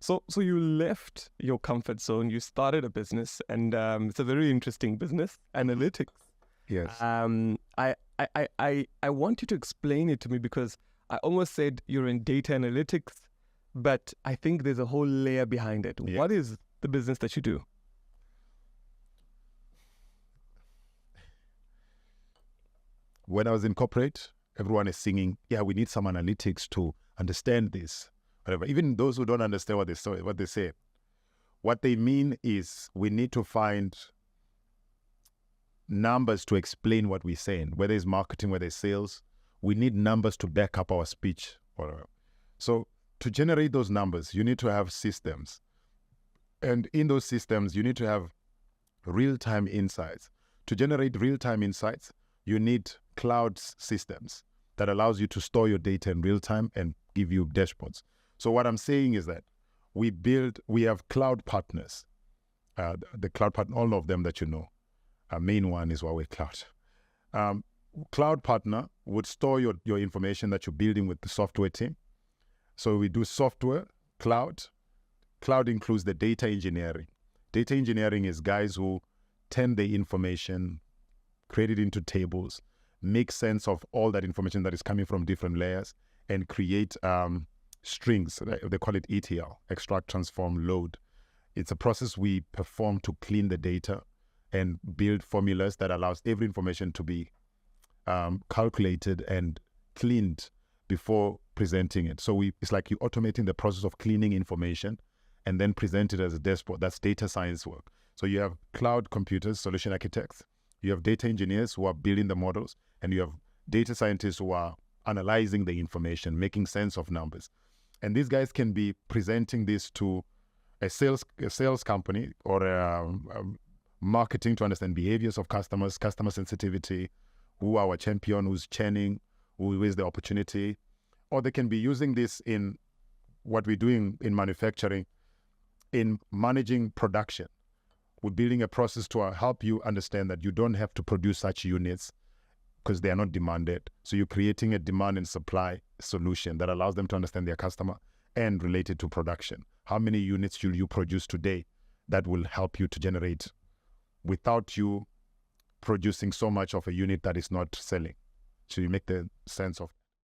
So you left your comfort zone. You started a business, and it's a very interesting business, analytics. Yes. I want you to explain it to me, because I almost said you're in data analytics, but I think there's a whole layer behind it. Yes. What is the business that you do? When I was in corporate, everyone is singing, yeah, we need some analytics to understand this, whatever. Even those who don't understand what they say, what they mean is we need to find numbers to explain what we're saying, whether it's marketing, whether it's sales. We need numbers to back up our speech, whatever. So to generate those numbers, you need to have systems. And in those systems, you need to have real-time insights. To generate real-time insights, you need cloud systems that allows you to store your data in real time and give you dashboards. So what I'm saying is that we have cloud partners. The cloud partner, all of them that you know. Our main one is Huawei Cloud. Cloud partner would store your information that you're building with the software team. So we do software, cloud. Cloud includes the data engineering. Data engineering is guys who turn the information, create it into tables, make sense of all that information that is coming from different layers, and create strings. They call it ETL, extract, transform, load. It's a process we perform to clean the data and build formulas that allows every information to be calculated and cleaned before presenting it. So it's like you're automating the process of cleaning information and then present it as a dashboard. That's data science work. So you have cloud computers, solution architects, you have data engineers who are building the models, and you have data scientists who are analyzing the information, making sense of numbers. And these guys can be presenting this to a sales company or marketing to understand behaviors of customers, customer sensitivity, who our champion, who's churning, who is the opportunity. Or they can be using this in what we're doing in manufacturing, in managing production. We're building a process to help you understand that you don't have to produce such units because they are not demanded. So you're creating a demand and supply solution that allows them to understand their customer and relate it to production. How many units should you produce today that will help you to generate without you producing so much of a unit that is not selling? So you make the sense of